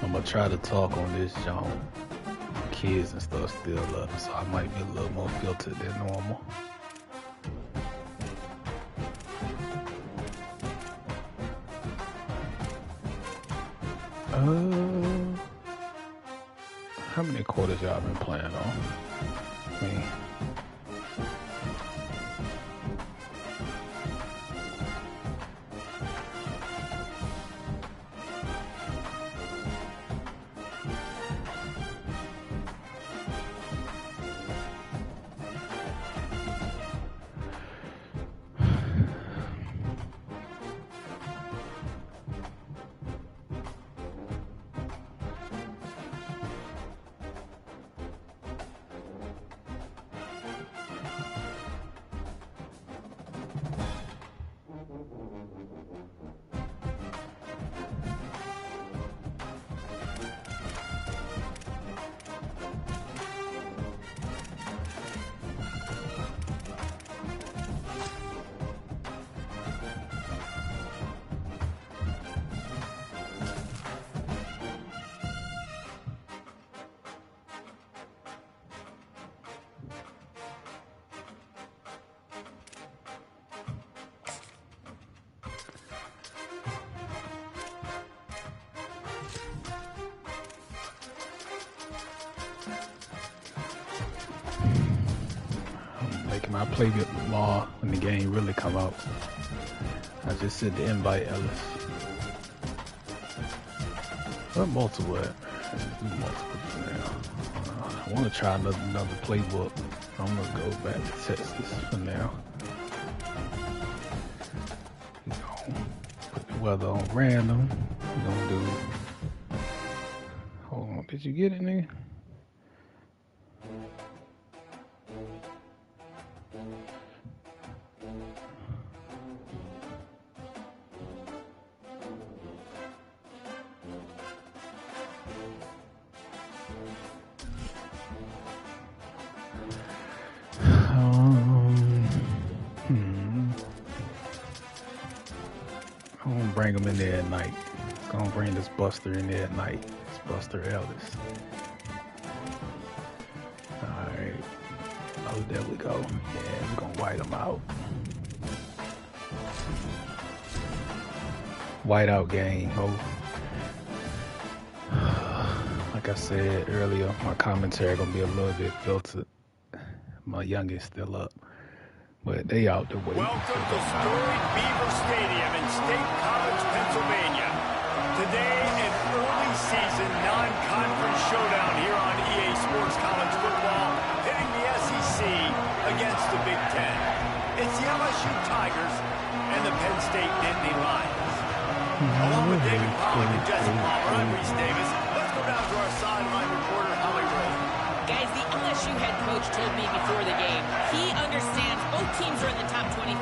I'm gonna try to talk on this jump. Kids and stuff still up, so I might be a little more filtered than normal. How many quarters y'all been playing on? Me. I play with more when the game really come out. I just said to invite Ellis. What multiple at? Multiple now. I want to try another playbook. I'm gonna go back to Texas for now. Put the weather on random. We're gonna do. Hold on, did you get it, nigga? Bring him in there at night. Gonna bring this Buster in there at night. It's Buster Ellis. Alright. Oh, there we go. Yeah, we're gonna white him out. White out game. Oh. Like I said earlier, my commentary gonna be a little bit filtered. My youngest still up. But they out the way. Welcome to storied Beaver Stadium in State College, Pennsylvania. Today, an early season non-conference showdown here on EA Sports College Football, pitting the SEC against the Big Ten. It's the LSU Tigers and the Penn State Nittany Lions. Along with David Pollack and Jesse Palmer, I'm Reese Davis. Let's go down to our sideline reporter, Holly Rowe. Guys, the LSU head coach told me before the game, he understands both teams are in the top 25.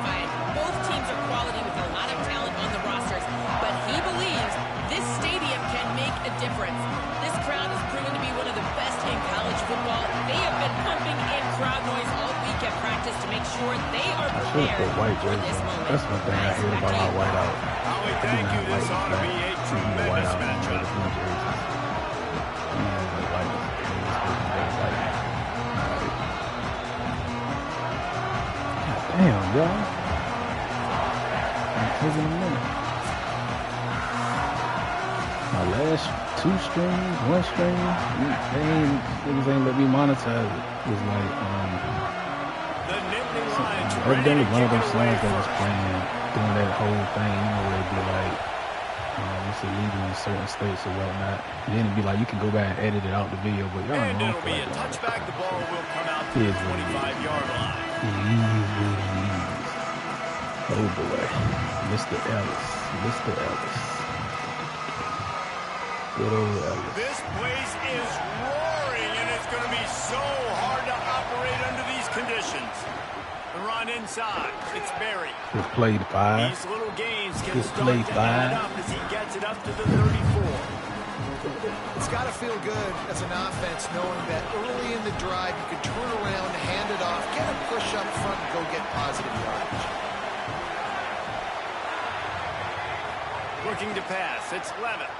Both teams are quality with a lot of talent on the rosters. But he believes this stadium can make a difference. This crowd has proven to be one of the best in college football. They have been pumping in crowd noise all week at practice to make sure they are prepared for this moment. That's one thing I hear about our whiteout. Holly, thank you. This ought to be a tremendous matchup. Damn, y'all. I'm taking a minute. My last 2 streams, 1 stream, niggas ain't let me monetize it. It was like, evidently one of them songs that was playing during that whole thing, you know, where it'd be like, it's illegal in certain states or whatnot. And then it'd be like, you can go back and edit it out the video, but y'all and know. it'll be a touchback. The ball will come out to the 25-yard line. Oh boy, Mr. Ellis. Good old Ellis. This place is roaring, and it's going to be so hard to operate under these conditions. The run inside, it's Berry. Just played 5. These little gains can Just start played to 5. add up as he gets it up to the 34. It's got to feel good as an offense knowing that early in the drive you can turn around, hand it off, get a push up front, and go get positive yardage. Looking to pass, it's Levitt.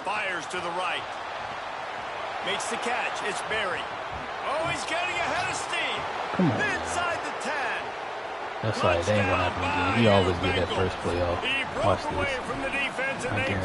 Fires to the right. Makes the catch. It's Berry. Oh, he's getting ahead of steam. Come on. Inside the 10. That's like, they ain't gonna happen again. He always get that first play off. Watch this.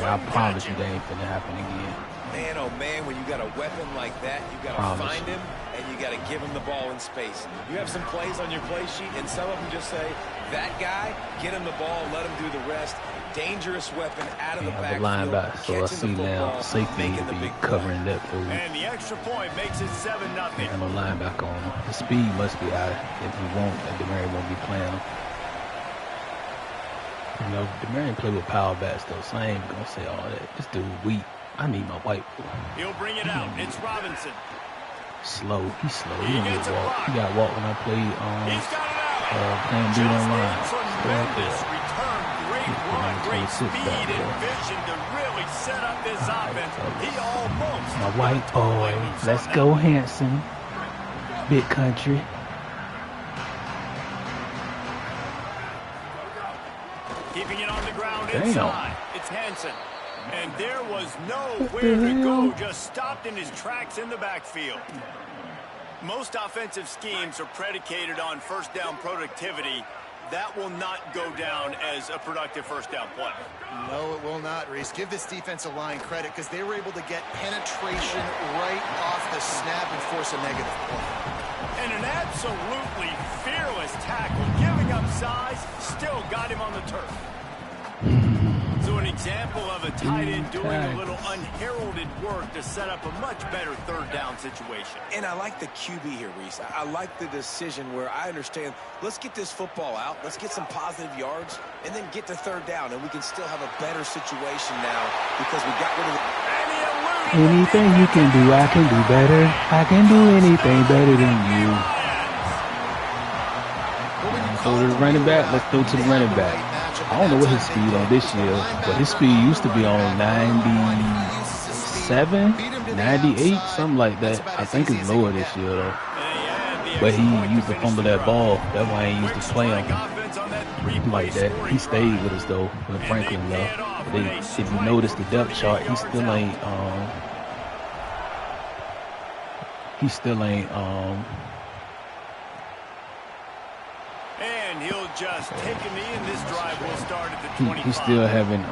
I promise you, they ain't finna happen again. Man, oh man, when you got a weapon like that, you got to find him and you got to give him the ball in space. You have some plays on your play sheet, and some of them just say, that guy, get him the ball, let him do the rest. Dangerous weapon out of the backfield. Linebacker, so I see now safety need to be covering that for you. And the extra point makes it 7-0. And a linebacker on him. The speed must be high if he won't, and DeMarre won't be playing him. You know, DeMarre play with power backs though, so I ain't gonna say all that. This dude weak. I need my white boy. He'll bring it out. It's Robinson. Slow. He's slow. He don't get walk. He got walk when I played playing dude online. Tremendous return. Great run. Great speed and vision to really set up this offense. He almost. My white boy. Let's go, Hanson. Big country. Keeping it on the ground inside. It's Hanson. And there was nowhere to go, just stopped in his tracks in the backfield. Most offensive schemes are predicated on first down productivity. That will not go down as a productive first down play. No, it will not, Reese. Give this defensive line credit because they were able to get penetration right off the snap and force a negative play. And an absolutely fearless tackle, giving up size, still got him on the turf. So an example of a tight end doing a little unheralded work to set up a much better third down situation. And I like the QB here, Reese. I like the decision where I understand, let's get this football out, let's get some positive yards, and then get to third down, and we can still have a better situation now because we got rid of the... Anything you can do, I can do better. I can do anything better than you. So the running back, let's go to the running back. I don't know what his speed on this year, but his speed used to be on 97, 98, something like that. I think it's lower this year, though. But he used to fumble that ball. That's why he used to play him like that. He stayed with us, though, when Franklin left. If you notice the depth chart, he still ain't, and he'll just take a knee, and this drive will start at the 25. He's still having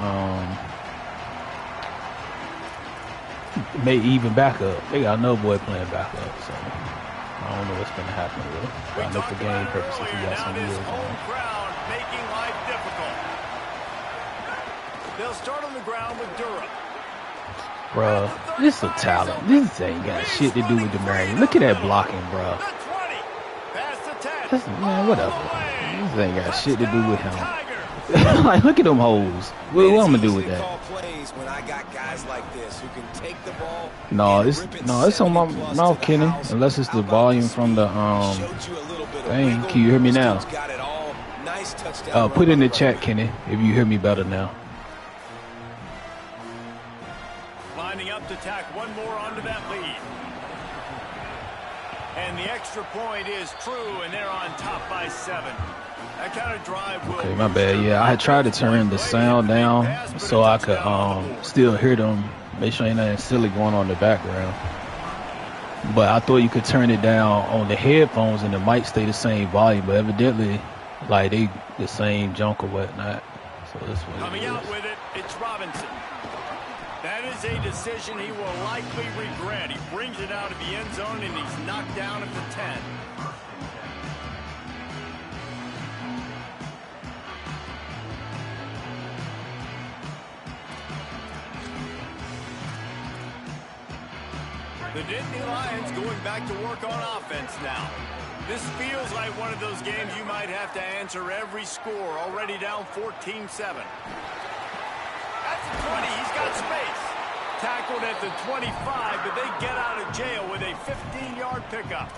may even backup. They got another boy playing backup, so I don't know what's gonna happen with him. But I know for game purposes he got some years on. Making life difficult. They'll start on the ground with Durham. Bruh, this is a talent. This ain't got shit to do with DeMarre. Look at that blocking, bruh. Man, whatever. This ain't got shit to do with him. Like, look at them hoes. What I'm gonna do with that? No, it's on my mouth, Kenny. Unless it's the volume from the thing. Can you hear me now? Put in the chat, Kenny, if you hear me better now. Lining up to tack one more onto that lead. And the extra point is true, and they're on top by 7. That kind of drive will... Okay, my bad. Yeah, I had tried to turn the sound down so I could still hear them. Make sure ain't nothing silly going on in the background. But I thought you could turn it down on the headphones and the mic stay the same volume. But evidently, like, they the same junk or whatnot. So that's what coming it is. out with it, it's Robinson. That is a decision he will likely regret. He brings it out of the end zone, and he's knocked down at the 10. The Nittany Lions going back to work on offense now. This feels like one of those games you might have to answer every score, already down 14-7. At the 20, he's got space. Tackled at the 25, but they get out of jail with a 15-yard pickup.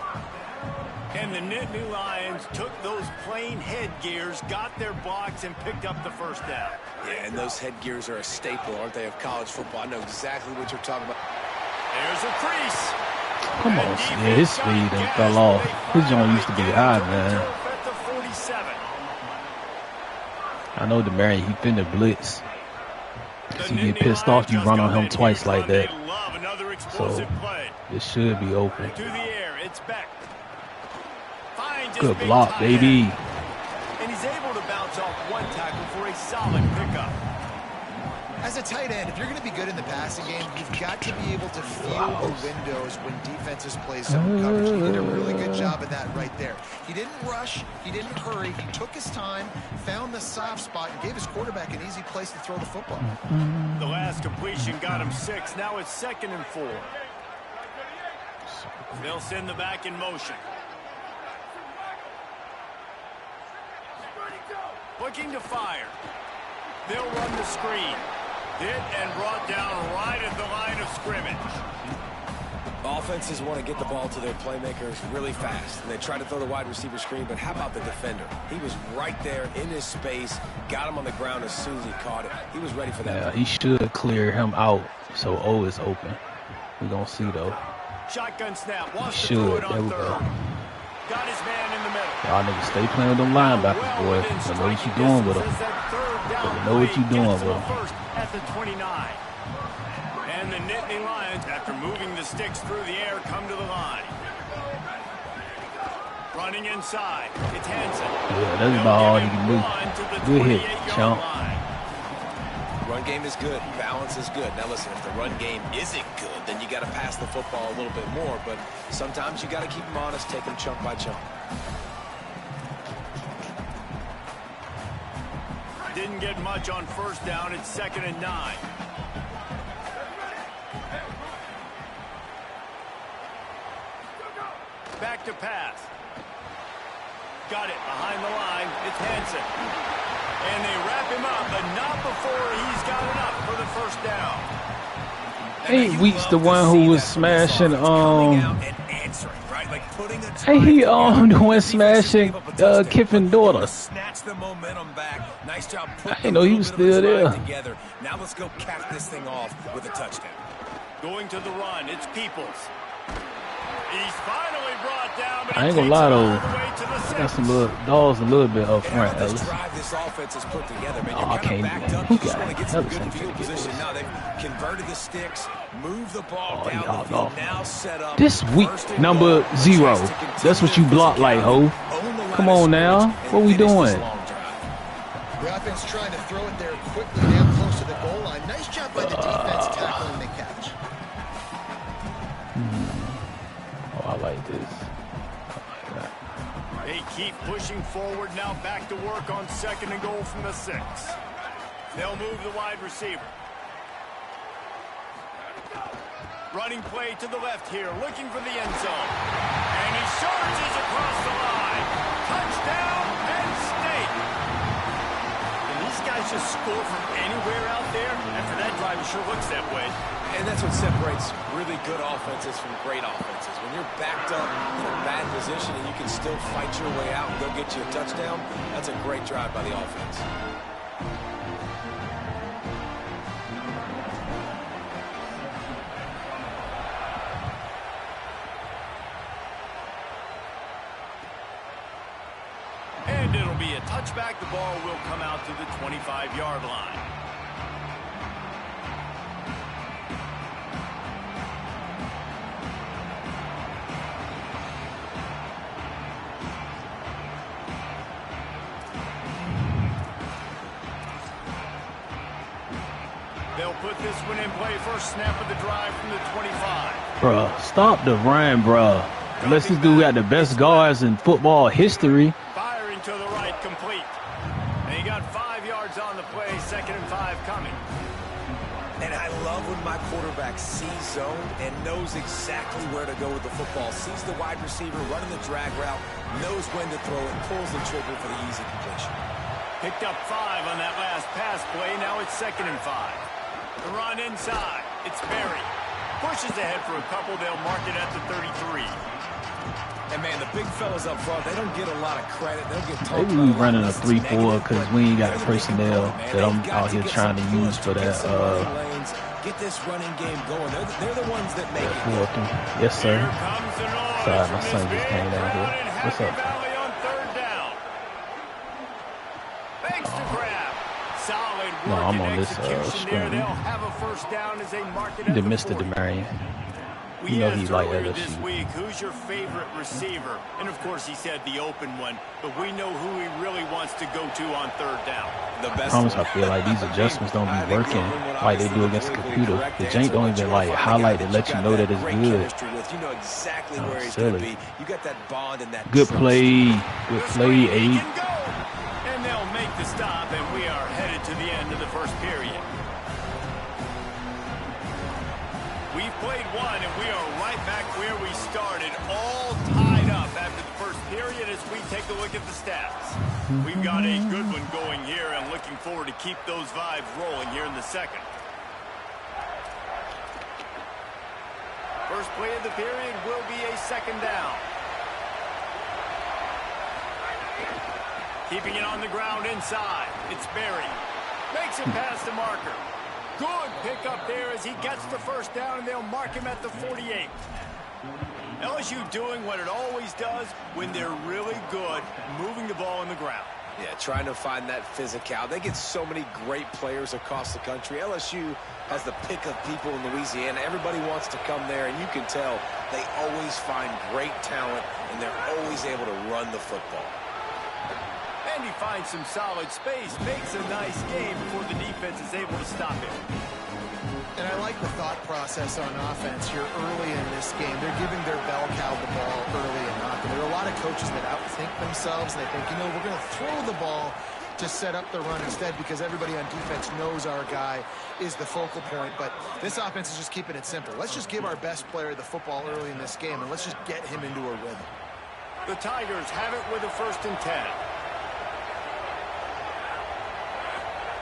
And the Nittany Lions took those plain headgears, got their blocks, and picked up the first down. Yeah, and those headgears are a staple, aren't they, of college football? I know exactly what you're talking about. There's a crease. Come on, yeah, his speed done fell off. His joint used to be high, man. I know DeMarre, he finna blitz. Because you get pissed off, you run on him twice like that. So it should be open. Good block, baby. And he's able to bounce off one tackle for a solid pickup. As a tight end, if you're going to be good in the passing game, you've got to be able to feel the windows when defenses play zone coverage. He did a really good job of that right there. He didn't rush. He didn't hurry. He took his time, found the soft spot, and gave his quarterback an easy place to throw the football. The last completion got him 6. Now it's 2nd and 4. They'll send the back in motion. Looking to fire. They'll run the screen. Hit and brought down right at the line of scrimmage. Offenses want to get the ball to their playmakers really fast. And they try to throw the wide receiver screen, but how about the defender? He was right there in his space, got him on the ground as soon as he caught it. He was ready for that. Yeah, he should clear him out so O is open. We're going to see, though. Shotgun snap. He should. There we go. Got his man in the middle. Y'all niggas stay playing with them linebackers, boy. You know what you doing with them. You know what you doing with them. At the 29. And the Nittany Lions, after moving the sticks through the air, come to the line. Running inside. It's Hansen. Yeah, that's about all he can do. Good hit, chump. Run game is good. Balance is good. Now listen, if the run game isn't good, then you got to pass the football a little bit more. But sometimes you got to keep them honest, take them chunk by chunk. Didn't get much on first down. It's 2nd and 9. Back to pass. Got it behind the line. It's Hansen. And they wrap him up, but not before he's got enough for the first down. Ain't Weeks the one who was smashing, hey, he the one smashing Kiffin's daughter. Snatch the momentum back. Nice job. I didn't know he was still there. Together. Now let's go cap this thing off with a touchdown. Going to the run, it's Peoples. He's finally brought down, but I ain't gonna lie though, got some little dogs a little bit up front, This Ellis. drive this offense is put together, man. Oh, I can't even. Who got it? Ellis ain't Field finna get position. this. Now they've converted the sticks, moved the ball Oh, he down the hopped field. off. Now set up. This week, number 0. That's what you block like, ho. Come on now. What we doing? The offense trying to throw it there quickly down close to the goal line. Nice job by the defense tackling the catch. Oh, I like this. They keep pushing forward now, back to work on 2nd and goal from the 6. They'll move the wide receiver. Running play to the left here, looking for the end zone. And he charges across the line. Touchdown, Penn State. Can these guys just score from anywhere out there? After that drive, it sure looks that way. And that's what separates really good offenses from great offenses. When you're backed up in a bad position and you can still fight your way out and go get you a touchdown, that's a great drive by the offense. And it'll be a touchback. The ball will come out to the 25-yard line. They'll put this one in play. First snap of the drive from the 25. Bruh, stop the run, bruh. Unless this dude got the best guards in football history. Firing to the right, complete. And he got 5 yards on the play. 2nd and 5 coming. And I love when my quarterback sees zone and knows exactly where to go with the football. Sees the wide receiver running the drag route, knows when to throw it, pulls the trigger for the easy completion. Picked up 5 on that last pass play. Now it's 2nd and 5. The run inside. It's Berry. Pushes ahead for a couple. They'll mark it at the 33. And, man, the big fellas up front, they don't get a lot of credit. They'll get talked Maybe we running a 3-4 because we ain't got the personnel that I'm out here trying to use for that. Get this running game going. They're the ones that make it. Yes, sir. Here comes the noise. Sorry, my son just came down here. What's up? Valley on 3rd down. Thanks to grab. Solid No, work I'm and on this execution there. screen. They'll have a first down as they mark it The at the Mr. 40. Demarion. We You know he asked like earlier this LSU. week, who's your favorite receiver? And, of course, he said the open one. But we know who he really wants to go to on third down. The I best promise one. I feel like these adjustments don't I be think the working only one, like they obviously, do the against the politically computer. correct The answer, jank don't but even you're like finding a guy highlight that to you let you got know that it's great good. chemistry with. You know exactly Oh, where he's going to silly. be. You got that bond and that Good trust. play. Good This play, way he 8. can go. And they'll make the stop, and we are headed to the end of the first period. We've played one, and we are right back where we started, all tied up after the first period as we take a look at the stats. We've got a good one going here, and looking forward to keep those vibes rolling here in the second. First play of the period will be a second down. Keeping it on the ground inside. It's Berry. Makes it past the marker. Good pickup there as he gets the first down, and they'll mark him at the 48. LSU doing what it always does when they're really good, moving the ball on the ground. Yeah, trying to find that physical. They get so many great players across the country. LSU has the pick of people in Louisiana. Everybody wants to come there, and you can tell they always find great talent, and they're always able to run the football. And he finds some solid space, makes a nice game before the defense is able to stop him. And I like the thought process on offense here early in this game. They're giving their bell cow the ball early enough. And there are a lot of coaches that outthink themselves, and they think, you know, we're going to throw the ball to set up the run instead because everybody on defense knows our guy is the focal point. But this offense is just keeping it simple. Let's just give our best player the football early in this game, and let's just get him into a rhythm. The Tigers have it with a 1st and 10.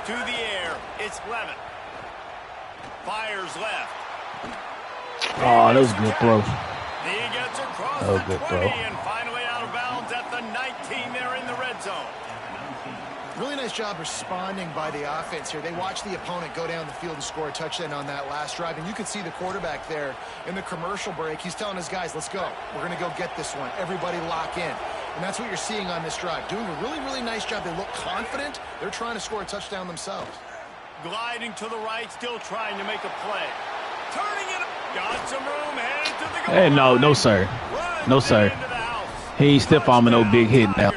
To the air, it's Levin. Fires left. Oh, that was a good throw. He gets across That was the a good 20 throw. and finally out of bounds at the 19 there in the red zone. Really nice job responding by the offense here. They watched the opponent go down the field and score a touchdown on that last drive. And you could see the quarterback there in the commercial break. He's telling his guys, let's go. We're going to go get this one. Everybody lock in. And that's what you're seeing on this drive. Doing a really, really nice job. They look confident. They're trying to score a touchdown themselves. Gliding to the right, still trying to make a play. Turning it. Got some room, headed to the goal. Hey, no, sir. No, sir. He ain't stiff arming no big hit now.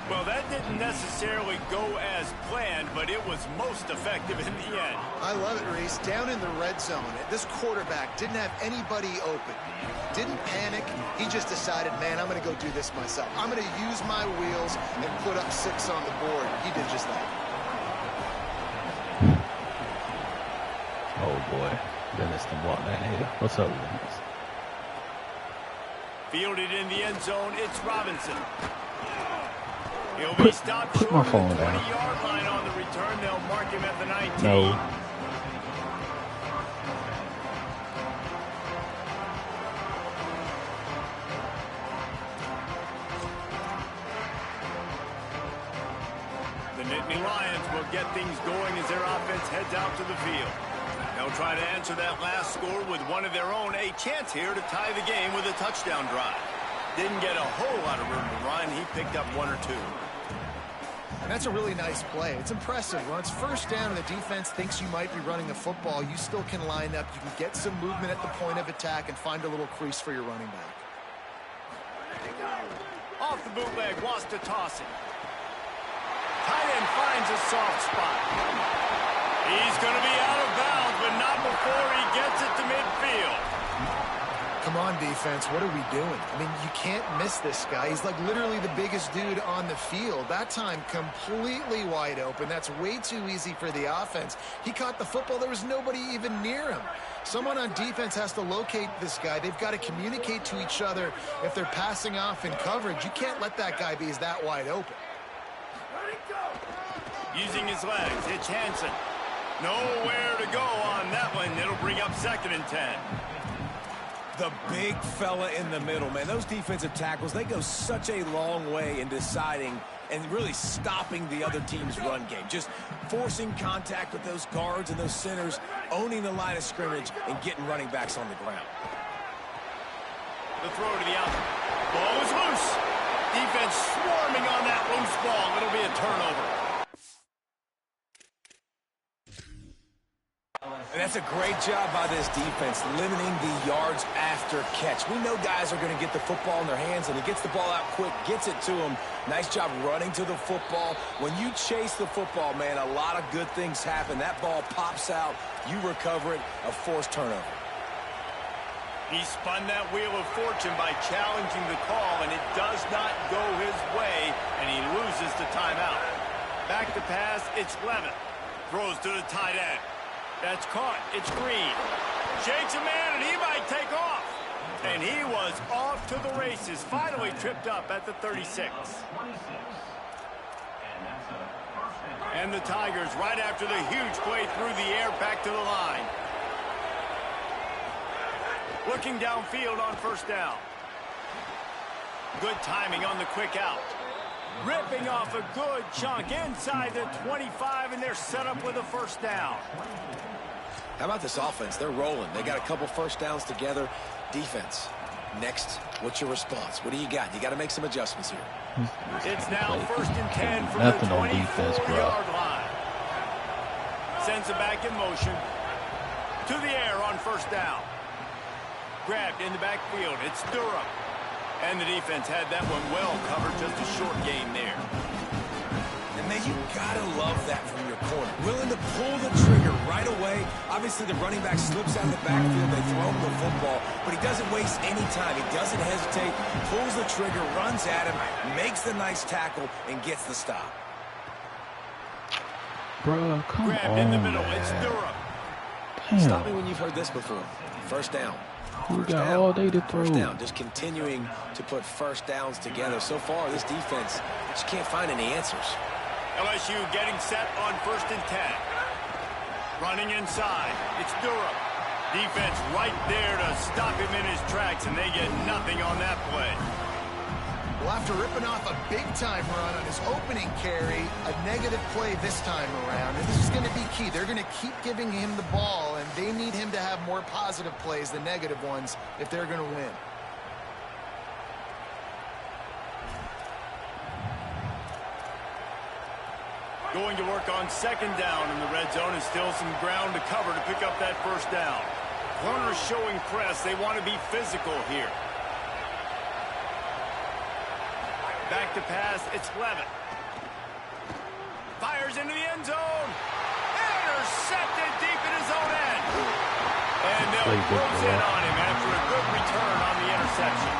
Well, that didn't necessarily go as planned, but it was most effective in the end. I love it, Reese. Down in the red zone, this quarterback didn't have anybody open. Didn't panic. He just decided, man, I'm going to go do this myself. I'm going to use my wheels and put up 6 on the board. He did just that. Oh, boy. Dennis can block that here. What's up, Dennis? Fielded in the end zone, it's Robinson. He'll be stopped put short my of the phone down. 20-yard line on the return. They'll mark him at the 19. No. The Nittany Lions will get things going as their offense heads out to the field. They'll try to answer that last score with one of their own. A chance here to tie the game with a touchdown drive. Didn't get a whole lot of room to run. He picked up 1 or 2. And that's a really nice play. It's impressive. When it's first down and the defense thinks you might be running the football, you still can line up. You can get some movement at the point of attack and find a little crease for your running back. Off the bootleg, wants to toss it. Tight end finds a soft spot. He's going to be out of bounds, but not before he gets it to midfield. Come on, defense. What are we doing? I mean, you can't miss this guy. He's like literally the biggest dude on the field. That time, completely wide open. That's way too easy for the offense. He caught the football. There was nobody even near him. Someone on defense has to locate this guy. They've got to communicate to each other if they're passing off in coverage. You can't let that guy be that wide open. Using his legs, it's Hansen. Nowhere to go on that one. It'll bring up 2nd and 10. The big fella in the middle, man. Those defensive tackles, they go such a long way in deciding and really stopping the other team's run game. Just forcing contact with those guards and those centers, owning the line of scrimmage, and getting running backs on the ground. The throw to the outside. Ball is loose. Defense swarming on that loose ball. It'll be a turnover. That's a great job by this defense, limiting the yards after catch. We know guys are going to get the football in their hands, and he gets the ball out quick, gets it to him. Nice job running to the football. When you chase the football, man, a lot of good things happen. That ball pops out, you recover it, a forced turnover. He spun that wheel of fortune by challenging the call, and it does not go his way, and he loses the timeout. Back to pass, it's Levitt. Throws to the tight end. That's caught. It's Green. Shakes a man, and he might take off. And he was off to the races. Finally tripped up at the 36. And the Tigers, right after the huge play through the air, back to the line. Looking downfield on first down. Good timing on the quick out. Ripping off a good chunk inside the 25, and they're set up with a first down. How about this offense? They're rolling. They got a couple first downs together. Defense. Next, what's your response? What do you got? You got to make some adjustments here. It's now 1st and 10 from Nothing the on defense, bro. 24-yard line. Sends it back in motion. To the air on first down. Grabbed in the backfield. It's Durham. And the defense had that one well covered. Just a short game there. And man, you gotta love that from your corner. Willing to pull the trigger right away. Obviously, the running back slips out of the backfield. They throw him the football, but he doesn't waste any time. He doesn't hesitate. Pulls the trigger, runs at him, makes the nice tackle, and gets the stop. Bro, come Grabbed on, in the middle. man. It's Durham. Damn. Stop me when you've heard this before. First down. We First got down. all day to throw. First down. Just continuing to put first downs together. So far, this defense just can't find any answers. LSU getting set on 1st and 10. Running inside. It's Durham. Defense right there to stop him in his tracks, and they get nothing on that play. Well, after ripping off a big-time run on his opening carry, a negative play this time around, and this is going to be key. They're going to keep giving him the ball, and they need him to have more positive plays than negative ones if they're going to win. Going to work on 2nd down in the red zone, and still some ground to cover to pick up that first down. Corners showing press. They want to be physical here. Back to pass, it's Levitt. Fires into the end zone. Intercepted deep in his own end. And they'll close in on him after a good return on the interception.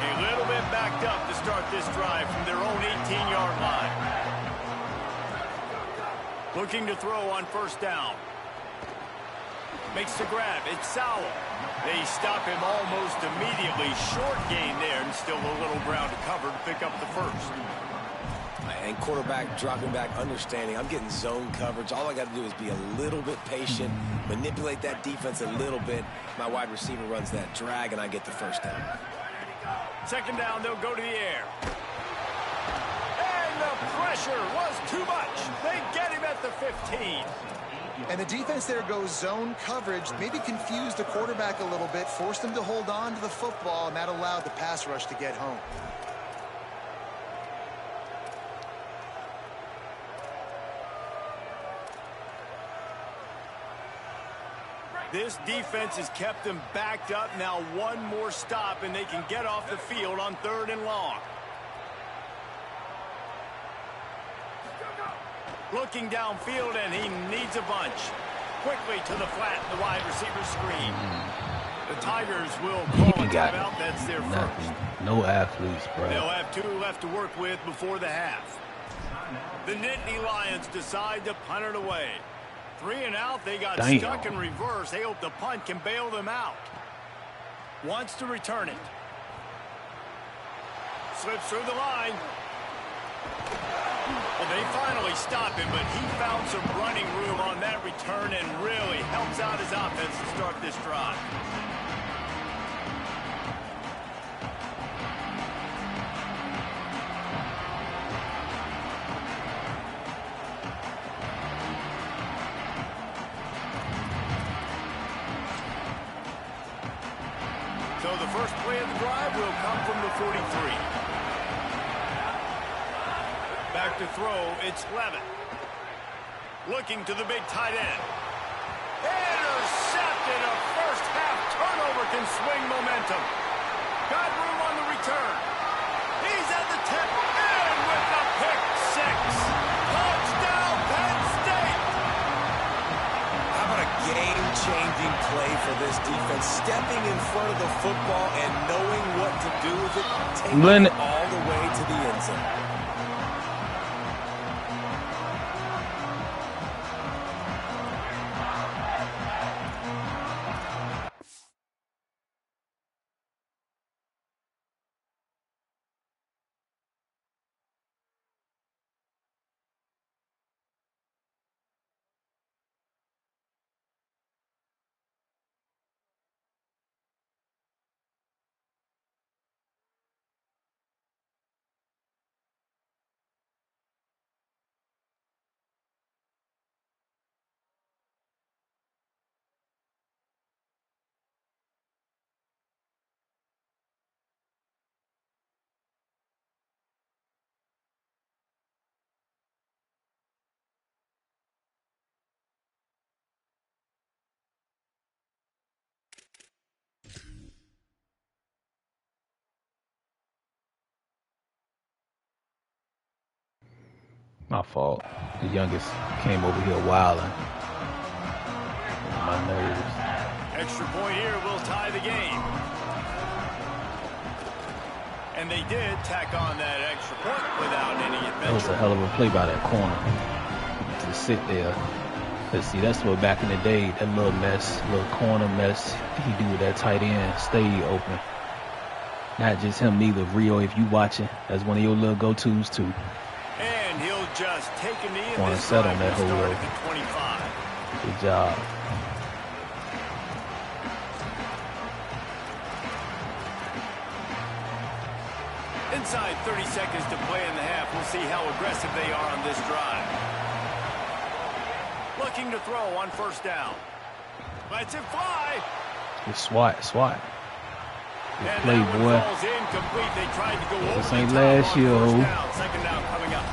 A little bit backed up to start this drive from their own 18-yard line. Looking to throw on first down. Makes the grab. It's Sowell. They stop him almost immediately. Short gain there, and still a little ground to cover to pick up the first. And quarterback dropping back, understanding I'm getting zone coverage. All I got to do is be a little bit patient, manipulate that defense a little bit. My wide receiver runs that drag, and I get the first down. 2nd down, they'll go to the air. And the pressure was too much. They get him at the 15. And the defense there goes zone coverage, maybe confused the quarterback a little bit, forced him to hold on to the football, and that allowed the pass rush to get home. This defense has kept them backed up. Now one more stop, and they can get off the field on 3rd and long. Looking downfield, and he needs a bunch. Quickly to the flat, the wide receiver screen. The Tigers will call a timeout. That's their first. No athletes, bro. They'll have 2 left to work with before the half. The Nittany Lions decide to punt it away. 3 and out. They got stuck in reverse. They hope the punt can bail them out. Wants to return it. Slips through the line. Well, they finally stop him, but he found some running room on that return and really helps out his offense to start this drive. So the first play of the drive will come from the 43. Back to throw, it's Levitt. Looking to the big tight end. Intercepted. A first half turnover can swing momentum. Got room on the return. He's at the 10 and with the pick six. Touchdown, Penn State. How about a game-changing play for this defense? Stepping in front of the football and knowing what to do with it, taking it all the way to the end zone. My fault. The youngest came over here wilding. My nerves. Extra point here will tie the game. And they did tack on that extra point without any adventure. That was a hell of a play by that corner. To sit there. Let's see, that's what back in the day, that little mess, little corner mess he do with that tight end, stay open. Not just him neither. Rio, if you watching, that's one of your little go-tos too. And he'll just take a knee. Want to set on that whole road. 25. Good job. Inside 30 seconds to play in the half. We'll see how aggressive they are on this drive. Looking to throw on first down. Lets it fly. Good swat. Good play, boy. They tried to go this over ain't the top last year, on ho. first down. Second down coming up.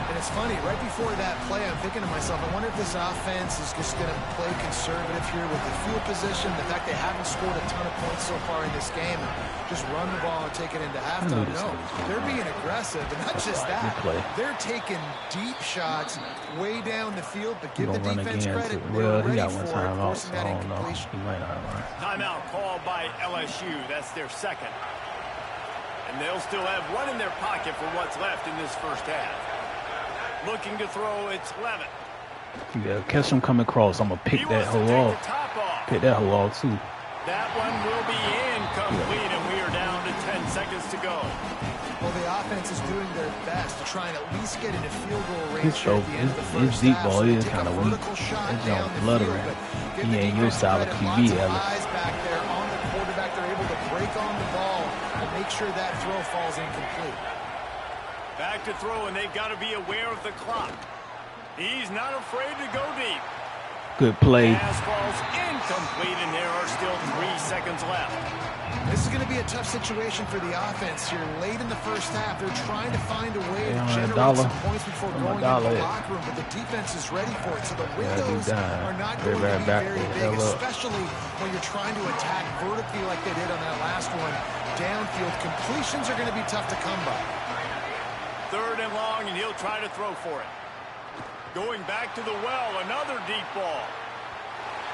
And it's funny, right before that play, I'm thinking to myself, I wonder if this offense is just going to play conservative here with the field position, the fact they haven't scored a ton of points so far in this game, and just run the ball and take it into halftime. No, they're being aggressive, and not just that, they're taking deep shots way down the field, but give the defense credit. Well, he got one time out, so I don't know. He might not run. Timeout called by LSU. That's their second. And they'll still have one in their pocket for what's left in this first half. Looking to throw, it's Levitt. Yeah, catch him coming across. I'm going to pick that hole off. Pick that hole off, too. That one will be incomplete, and we are down to 10 seconds to go. Well, the offense is doing their best to try and at least get into field goal range. His deep ball is kind of weak. It's on fluttering. He ain't your style of QB, Ellis. Back there on the quarterback, they're able to break on the ball and make sure that throw falls incomplete. Back to throw, and they've got to be aware of the clock. He's not afraid to go deep. Good play. Pass falls incomplete, and there are still 3 seconds left. This is going to be a tough situation for the offense here. Late in the first half, they're trying to find a way to generate some points before going into the locker room, but the defense is ready for it. So the windows are not going to be very big, especially when you're trying to attack vertically like they did on that last one. Downfield completions are going to be tough to come by. Third and long, and he'll try to throw for it. Going back to the well, another deep ball.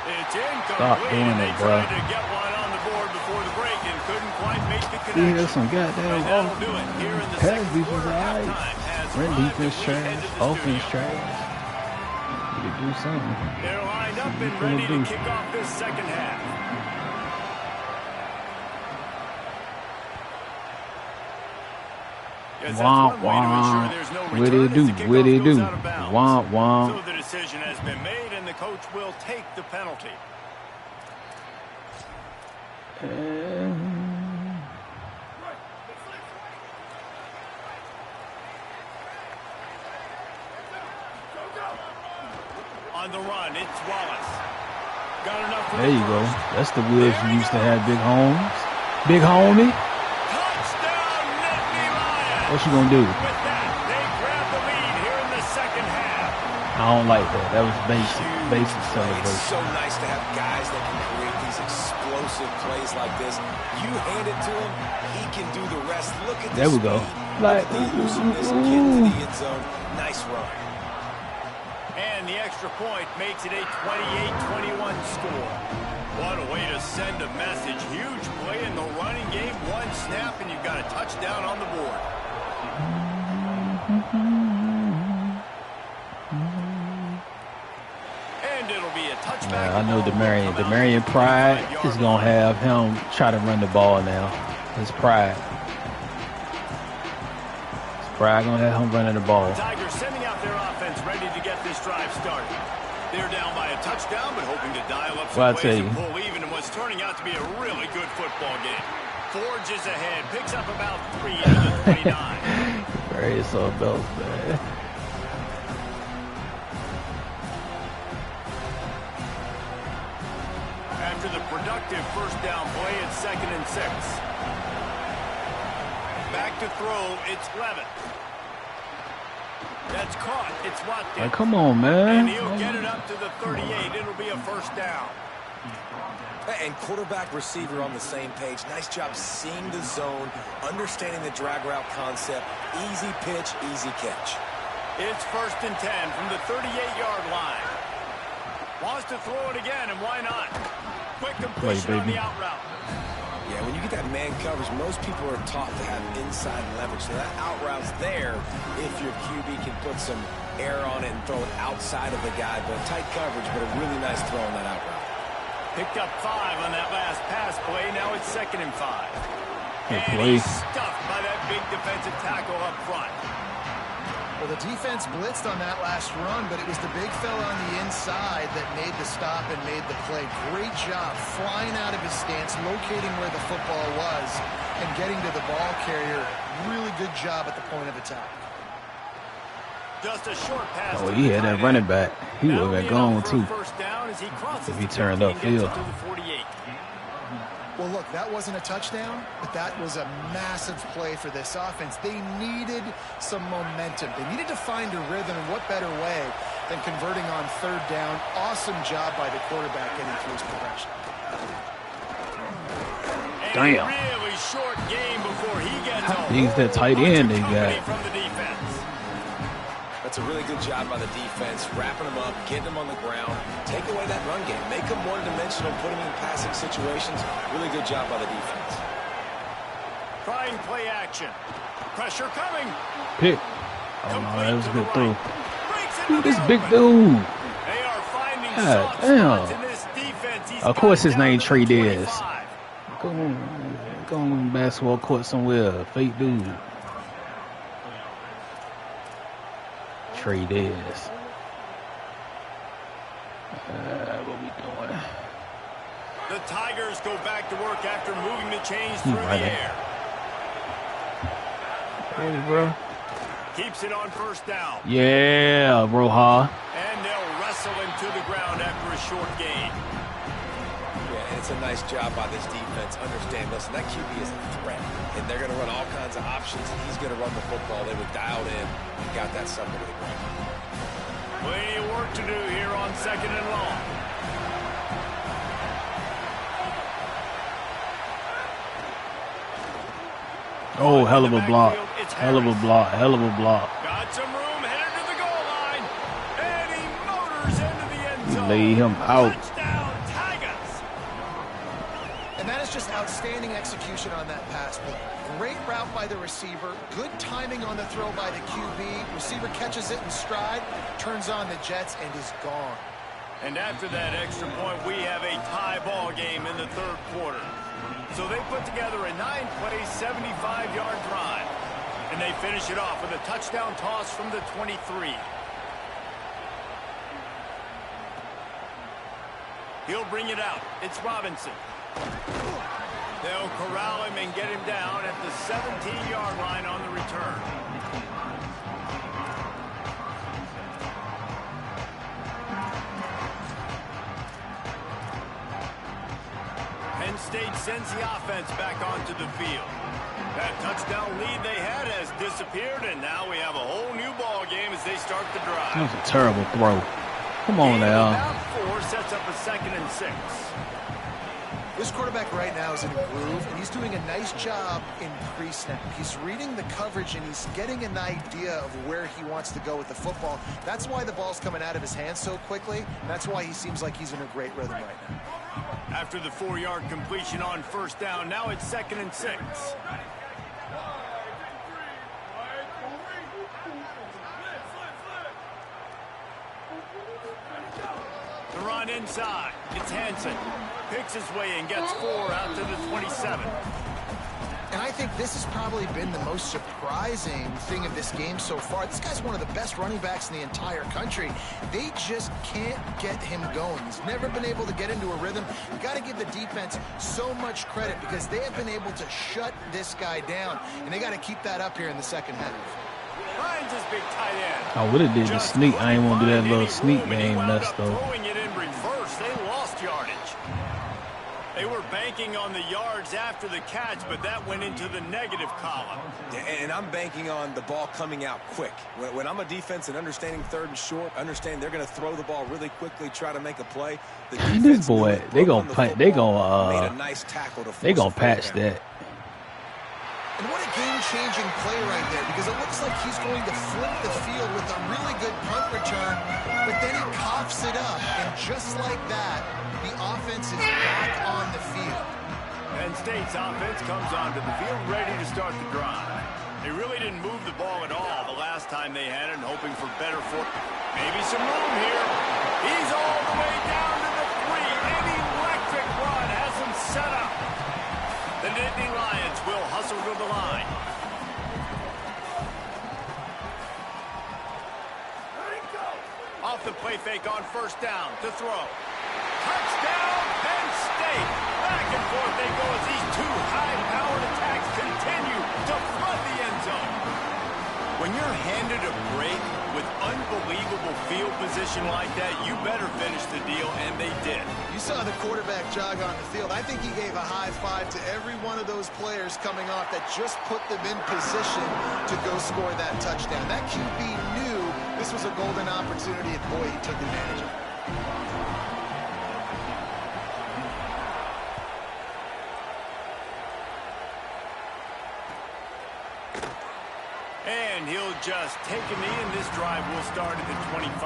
It's incomplete. Stop doing they it, bro. tried to get one on the board before the break and couldn't quite make the connection. Yeah, that's some goddamn that'll do it here in the pass second defense quarter. alright. Halftime Run defense has trash. Offense trash. You could do something. They're lined up and ready to kick off this second half. Womp womp. What they do? What they do? Womp womp. So the decision has been made, and the coach will take the penalty. On the run, it's Wallace. Got enough for there you go. That's the wheels you used to have, Big Holmes. Big homie. What you gonna do? With that, they grab the lead don't like that. That was basic celebration. It's so nice to have guys that can create these explosive plays like this. You hand it to him, he can do the rest. Look at this. There we go. Like, the elusiveness, get into the end zone. Nice run. And the extra point makes it a 28-21 score. What a way to send a message. Huge play in the running game. One snap, and you've got a touchdown on the board. And it'll be a touchback. Yeah, I know Demarion Pride is going to have him try to run the ball now. His pride. Pride going to have him running the ball. Tigers sending out their offense ready to get this drive started. They're down by a touchdown, but hoping to dial up some plays and pull even in what's turning out to be a really good football game. Forges ahead, picks up about 3 into the 29. Very so belts, man. After the productive first down play, it's 2nd and 6. Back to throw, it's Levitt. That's caught. It's Watkins. Like, come on, man. And he'll get it up to the 38. It'll be a first down. And quarterback receiver on the same page. Nice job seeing the zone, understanding the drag route concept. Easy pitch, easy catch. It's 1st and 10 from the 38-yard line. Wants to throw it again, and why not? Quick completion on the out route. Yeah, when you get that man coverage, most people are taught to have inside leverage. So that out route's there if your QB can put some air on it and throw it outside of the guy. But tight coverage, but a really nice throw on that out route. Picked up 5 on that last pass play. Now it's 2nd and 5. Good And play. he's stuffed by that big defensive tackle up front. Well, the defense blitzed on that last run, but it was the big fella on the inside that made the stop and made the play. Great job flying out of his stance, locating where the football was, and getting to the ball carrier. Really good job at the point of attack. Just a short pass. Oh, he had that running back. He would have been gone, too, If he turned upfield. Well, look, that wasn't a touchdown, but that was a massive play for this offense. They needed some momentum. They needed to find a rhythm, and what better way than converting on 3rd down. Awesome job by the quarterback getting through his progression. Damn. Really short game before he gets home. He's that tight end they got. From the defense. That's a really good job by the defense, wrapping them up, getting them on the ground, take away that run game, make them one-dimensional, put them in passing situations. Really good job by the defense. Trying play action. Pressure coming. Pick. Oh, no, that was a good throw. Look at this big dude. They are finding God soft damn. spots in this defense. He's Of course his got name down to Trey the Diaz. 25. Go on basketball court somewhere. Fake dude. Trey Diaz. What we doing? The Tigers go back to work after moving the chains through the air. Hey, bro. Keeps it on 1st down. Yeah, Roja. And they'll wrestle him to the ground after a short gain. Yeah, and it's a nice job by this defense. Understand, listen, that QB is a threat, and they're going to run all kinds of options. He's going to run the football. They were dialed in and got that sucker to the ground. Plenty of work to do here on 2nd and long. Oh, hell of a block. Hell of a block. Hell of a block. Got some room, headed to the goal line. And he motors into the end zone. Lay him out. Touchdown, Tigers. And that is just outstanding execution on that pass play. Great route by the receiver. Good timing on the throw by the QB. Receiver catches it in stride, turns on the jets, and is gone. And after that extra point, we have a tie ball game in the 3rd quarter. So they put together a 9-play, 75-yard drive. And they finish it off with a touchdown toss from the 23. He'll bring it out. It's Robinson. They'll corral him and get him down at the 17-yard line on the return. Penn State sends the offense back onto the field. That touchdown lead they had has disappeared, and now we have a whole new ball game as they start the drive. That was a terrible throw. Come on now. About 4 sets up a 2nd and 6. This quarterback right now is in a groove, and he's doing a nice job in pre-snap. He's reading the coverage, and he's getting an idea of where he wants to go with the football. That's why the ball's coming out of his hands so quickly. That's why he seems like he's in a great rhythm right now. After the 4-yard completion on 1st down, now it's 2nd and 6. The run inside. It's Hansen. Picks his way and gets 4 out to the 27. And I think this has probably been the most surprising thing of this game so far. This guy's one of the best running backs in the entire country. They just can't get him going. He's never been able to get into a rhythm. You got to give the defense so much credit because they have been able to shut this guy down, and they got to keep that up here in the second half. Finds his big tight end. I would have did the sneak. I ain't want to do that little sneak game mess though. Throwing it in reverse, they lost yardage. They were banking on the yards after the catch, but that went into the negative column. And I'm banking on the ball coming out quick. When I'm a defense and understanding 3rd and short, understand they're going to throw the ball really quickly, try to make a play. This boy, they gonna patch that. And what a game-changing play right there, because it looks like he's going to flip the field with a really good punt return, but then he coughs it up, and just like that, the offense is back on the field. Penn State's offense comes onto the field ready to start the drive. They really didn't move the ball at all the last time they had it, and hoping for better maybe some room here. He's all the way down to the 3. An electric run has him set up. The Nittany Lions will hustle to the line. Off the play fake on 1st down to throw. Touchdown, Penn State. Back and forth they go as these 2 high-powered attacks continue to flood the end zone. When you're handed a break with unbelievable field position like that, you better finish the deal, and they did. You saw the quarterback jog on the field. I think he gave a high five to every one of those players coming off that just put them in position to go score that touchdown. That QB knew this was a golden opportunity, and boy, he took advantage of it. And he'll just take a knee, and this drive will start at the 25.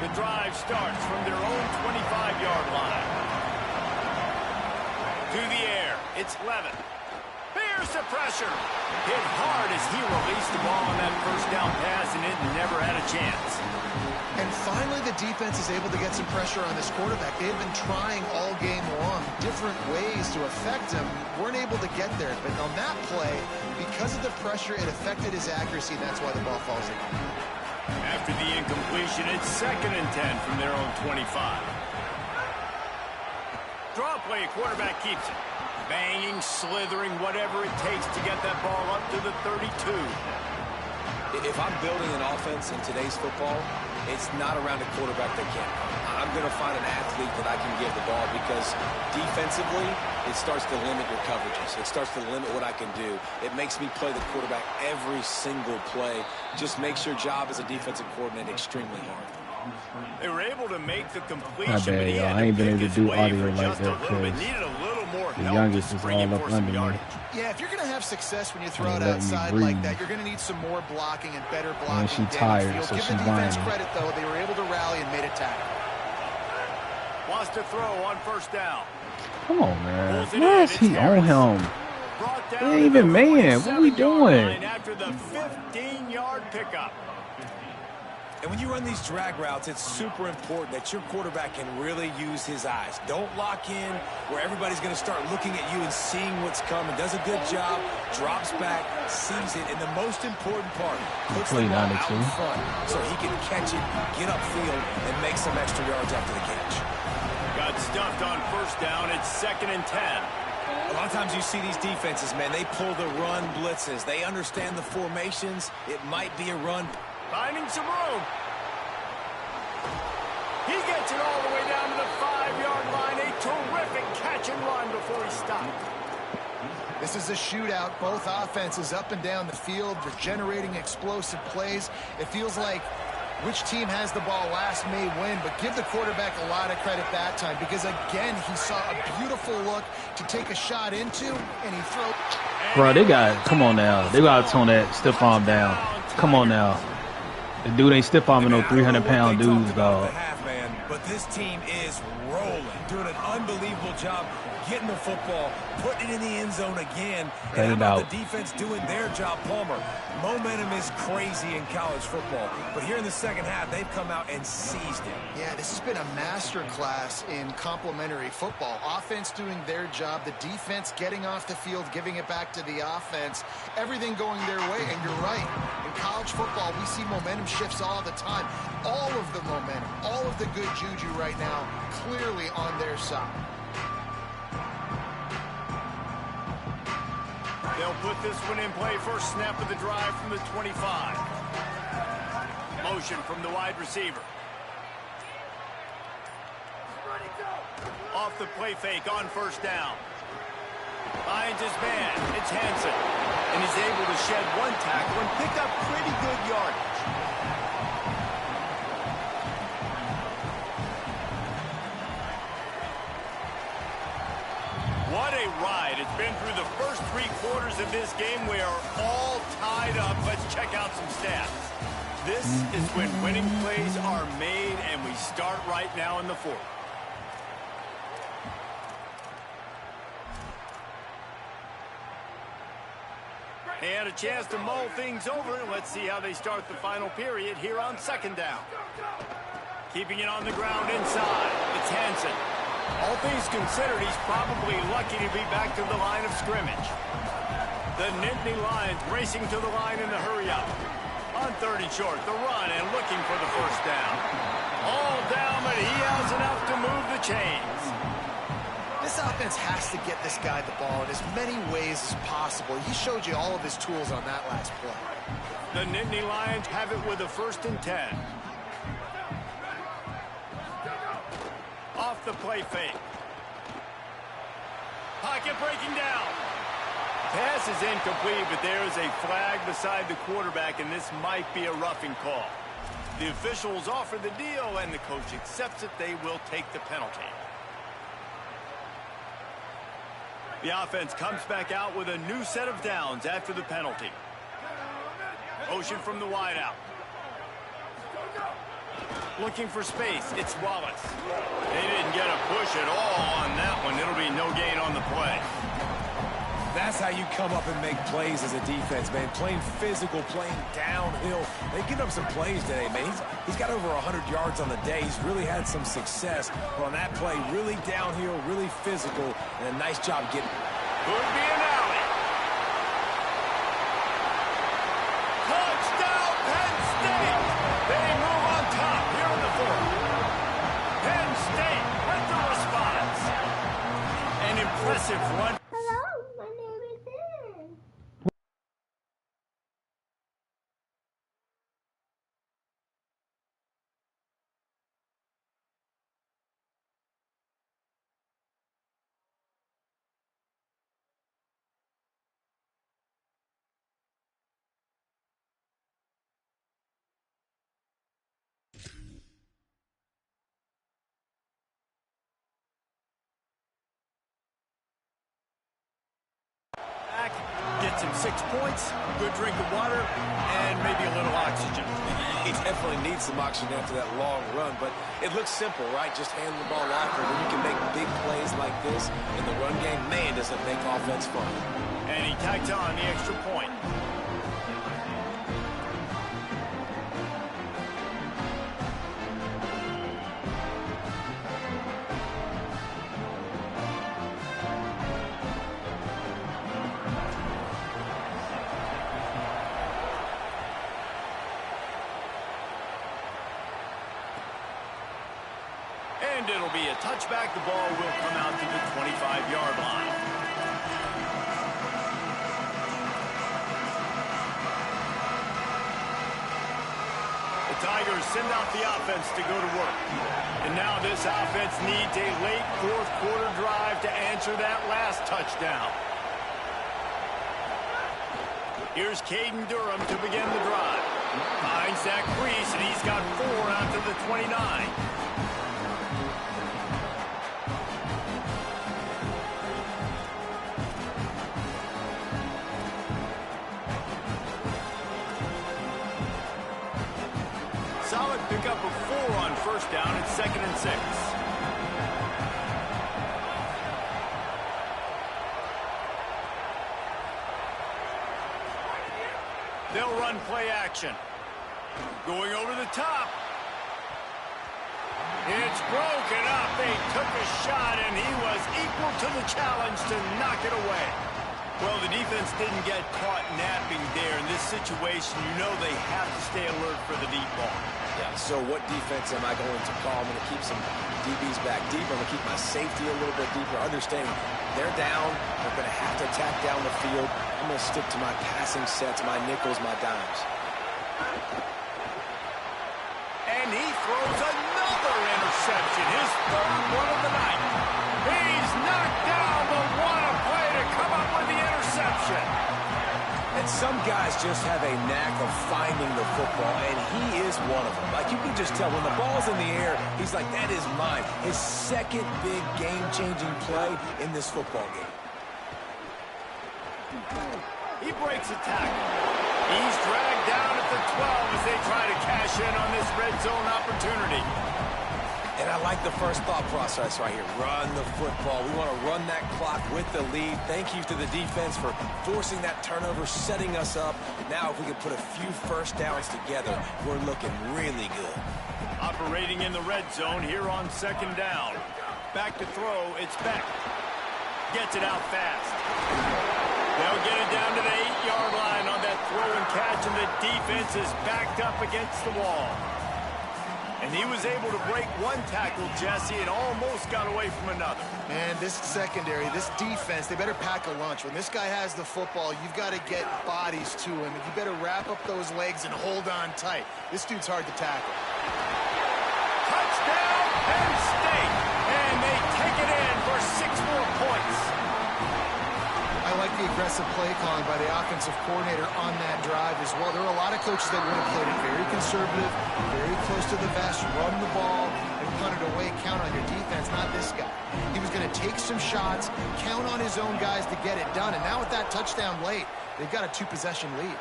The drive starts from their own 25-yard line. To the air, it's Levin. Here's the pressure. Hit hard as he released the ball on that 1st down pass, and it never had a chance. And finally, the defense is able to get some pressure on this quarterback. They had been trying all game long different ways to affect him. Weren't able to get there. But on that play, because of the pressure, it affected his accuracy, and that's why the ball falls in. After the incompletion, it's 2nd and 10 from their own 25. Draw play, quarterback keeps it. Banging, slithering, whatever it takes to get that ball up to the 32. If I'm building an offense in today's football, it's not around a quarterback that can't. I'm going to find an athlete that I can give the ball because defensively, it starts to limit your coverages. It starts to limit what I can do. It makes me play the quarterback every single play. Just makes your job as a defensive coordinator extremely hard. They were able to make the completion. My bad, y'all. I ain't been able to do audio like that because the youngest is all up under me. Yeah, if you're going to have success when you throw it outside like that, you're going to need some more blocking and better blocking. And she's tired, so she's Give the defense whining. credit, though. They were able to rally and made a tackle. Wants to throw on 1st down. Come on, man. Why is he on him? He ain't even man. What are we doing? After the 15-yard pickup. And when you run these drag routes, it's super important that your quarterback can really use his eyes. Don't lock in where everybody's going to start looking at you and seeing what's coming. Does a good job, drops back, sees it, and the most important part, puts the ball out in front so he can catch it, get upfield, and make some extra yards after the catch. Got stuffed on 1st down. It's 2nd and 10. A lot of times you see these defenses, man, they pull the run blitzes. They understand the formations. It might be a run. Finding some room. He gets it all the way down to the 5-yard line. A terrific catch and run before he stopped. This is a shootout. Both offenses up and down the field. They're generating explosive plays. It feels like which team has the ball last may win, but give the quarterback a lot of credit that time because, again, he saw a beautiful look to take a shot into, and he throws. Bro, they got, come on now. They got to tone that stiff arm down. Come on now. The dude ain't stiff arming no 300-pound dudes, dog. But this team is rolling, doing an unbelievable job getting the football, putting it in the end zone again. And how about the defense doing their job, Palmer? Momentum is crazy in college football, but here in the second half, they've come out and seized it. Yeah, this has been a master class in complementary football. Offense doing their job, the defense getting off the field, giving it back to the offense, everything going their way. And you're right, in college football, we see momentum shifts all the time. All of the momentum, all of the good juju right now, clearly on their side. They'll put this one in play. First snap of the drive from the 25. Motion from the wide receiver. Off the play fake on first down. Finds his man. It's Hansen. And he's able to shed one tackle and pick up pretty good yardage. What a ride. It's been through the first 3 quarters of this game. We are all tied up. Let's check out some stats. This is when winning plays are made, and we start right now in the 4th. They had a chance to mull things over. Let's see how they start the final period here on second down. Keeping it on the ground inside. It's Hansen. All things considered, he's probably lucky to be back to the line of scrimmage. The Nittany Lions racing to the line in the hurry-up. On 3rd and short, the run and looking for the first down. All down, but he has enough to move the chains. This offense has to get this guy the ball in as many ways as possible. He showed you all of his tools on that last play. The Nittany Lions have it with a 1st and 10. Off the play fake. Pocket breaking down. Pass is incomplete, but there is a flag beside the quarterback, and this might be a roughing call. The officials offer the deal, and the coach accepts it. They will take the penalty. The offense comes back out with a new set of downs after the penalty. Motion from the wideout. Looking for space. It's Wallace. They didn't get a push at all on that one. It'll be no gain on the play. That's how you come up and make plays as a defense, man. Playing physical, playing downhill. They've given up some plays today, man. He's got over 100 yards on the day. He's really had some success. But on that play, really downhill, really physical, and a nice job getting. Could be an alley. Touchdown, Penn State. They move on top here in the 4th. Penn State with the response. An impressive run. Gets him 6 points, good drink of water, and maybe a little oxygen. He definitely needs some oxygen after that long run, but it looks simple, right? Just hand the ball off, and when you can make big plays like this in the run game, man, does it make offense fun. And he tacked on the extra point. And it'll be a touchback. The ball will come out to the 25-yard line. The Tigers send out the offense to go to work. And now this offense needs a late fourth quarter drive to answer that last touchdown. Here's Caden Durham to begin the drive. Finds that crease, and he's got 4 out to the 29. Solid pickup of 4 on first down at 2nd and 6. They'll run play action. Going over the top. It's broken up. They took a shot, and he was equal to the challenge to knock it away. Well, the defense didn't get caught napping there. In this situation, you know they have to stay alert for the deep ball. Yeah, so what defense am I going to call? I'm going to keep some DBs back deeper. I'm going to keep my safety a little bit deeper, understanding they're down. They're going to have to attack down the field. I'm going to stick to my passing sets, my nickels, my dimes. And he throws another interception, his 3rd one of the night. He's knocked down, but what a play to come up with the interception. And some guys just have a knack of finding the football, and he is one of them. Like, you can just tell when the ball's in the air, he's like, that is mine. His 2nd big game-changing play in this football game. He breaks a tackle. He's dragged down at the 12 as they try to cash in on this red zone opportunity. And I like the first thought process right here. Run the football. We want to run that clock with the lead. Thank you to the defense for forcing that turnover, setting us up. Now if we can put a few first downs together, we're looking really good. Operating in the red zone here on 2nd down. Back to throw, it's Beck. Gets it out fast. They'll get it down to the 8-yard line on that throw and catch, and the defense is backed up against the wall. And he was able to break one tackle, Jesse, and almost got away from another. Man, this secondary, this defense, they better pack a lunch. When this guy has the football, you've got to get bodies to him. And you better wrap up those legs and hold on tight. This dude's hard to tackle. Touchdown, Penn State! And they take it in for 6 more points. I like the aggressive play calling by the offensive coordinator on that drive as well. There are a lot of coaches that would have played it very conservative, very close to the vest, run the ball, and punt it away, count on your defense, not this guy. He was going to take some shots, count on his own guys to get it done, and now with that touchdown late, they've got a 2-possession lead.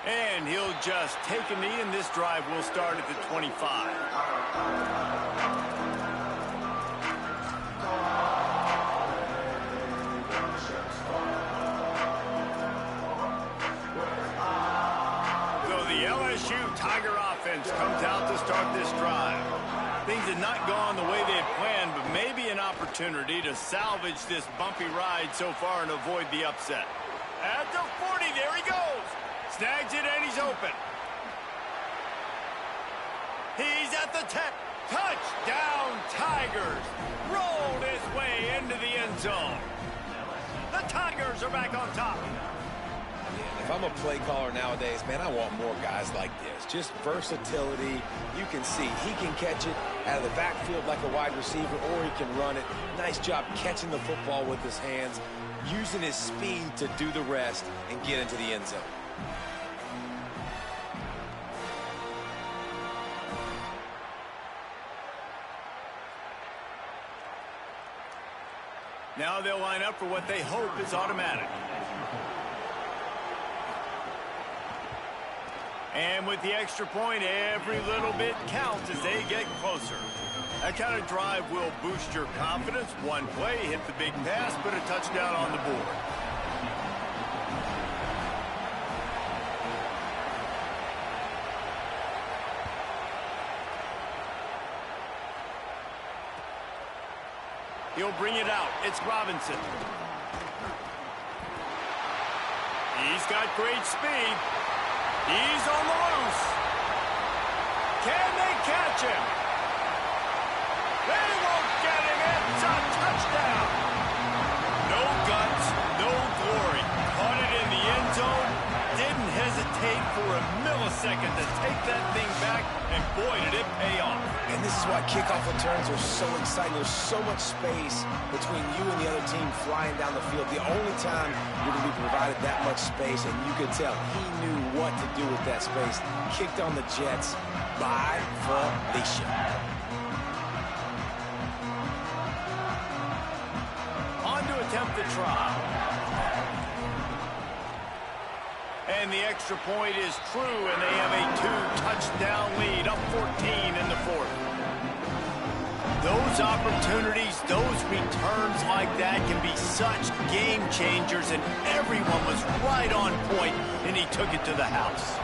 And he'll just take a knee, and this drive will start at the 25. Tiger offense comes out to start this drive. Things had not gone the way they had planned, but maybe an opportunity to salvage this bumpy ride so far and avoid the upset. At the 40, there he goes. Snags it, and he's open. He's at the 10. Touchdown, Tigers. Rolled his way into the end zone. The Tigers are back on top. If I'm a play caller nowadays, man, I want more guys like this. Just versatility. You can see he can catch it out of the backfield like a wide receiver, or he can run it. Nice job catching the football with his hands, using his speed to do the rest and get into the end zone. Now they'll line up for what they hope is automatic. And with the extra point, every little bit counts as they get closer. That kind of drive will boost your confidence. One play, hit the big pass, put a touchdown on the board. He'll bring it out. It's Robinson. He's got great speed. He's on the loose. Can they catch him? They won't get him. It's a touchdown. No guts, no glory. Caught it in the end zone. Didn't hesitate take for a millisecond to take that thing back, and boy, did it pay off. And this is why kickoff returns are so exciting. There's so much space between you and the other team flying down the field. The only time you're going to be provided that much space, and you could tell he knew what to do with that space. Kicked on the Jets by Felicia. On to attempt the try. And the extra point is true, and they have a 2-touchdown lead, up 14 in the fourth. Those opportunities, those returns like that can be such game changers, and everyone was right on point, and he took it to the house.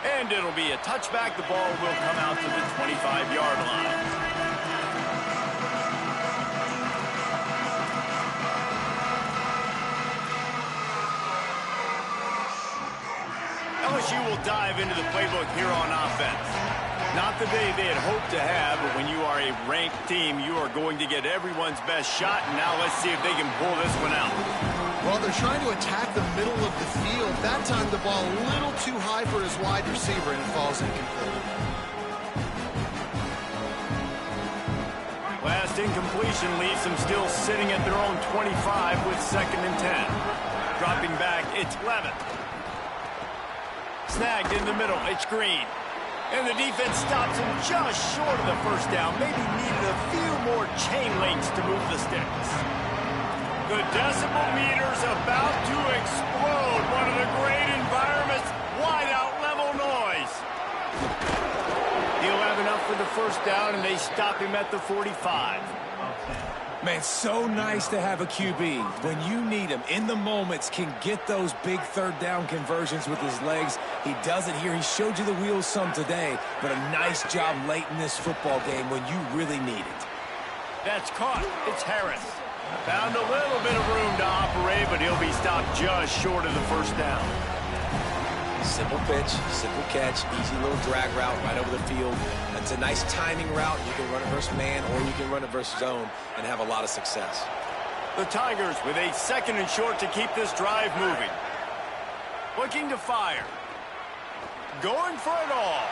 And it'll be a touchback. The ball will come out to the 25-yard line. LSU will dive into the playbook here on offense. Not the day they had hoped to have, but when you are a ranked team, you are going to get everyone's best shot, and now let's see if they can pull this one out. Well, they're trying to attack the middle of the field. That time the ball a little too high for his wide receiver, and it falls incomplete. Last incompletion leaves them still sitting at their own 25 with 2nd and 10. Dropping back, it's Levitt. Snagged in the middle, it's Green. And the defense stops him just short of the first down. Maybe needed a few more chain links to move the sticks. The decibel meter's about to explode. One of the great environments, wide out level noise. He'll have enough for the first down, and they stop him at the 45. Man, so nice to have a QB. When you need him, in the moments, can get those big 3rd down conversions with his legs. He does it here. He showed you the wheels some today, but a nice job late in this football game when you really need it. That's caught. It's Harris. Found a little bit of room to operate, but he'll be stopped just short of the first down. Simple pitch, simple catch, easy little drag route right over the field. It's a nice timing route. You can run it versus man, or you can run it versus zone and have a lot of success. The Tigers with a 2nd and short to keep this drive moving. Looking to fire. Going for it all.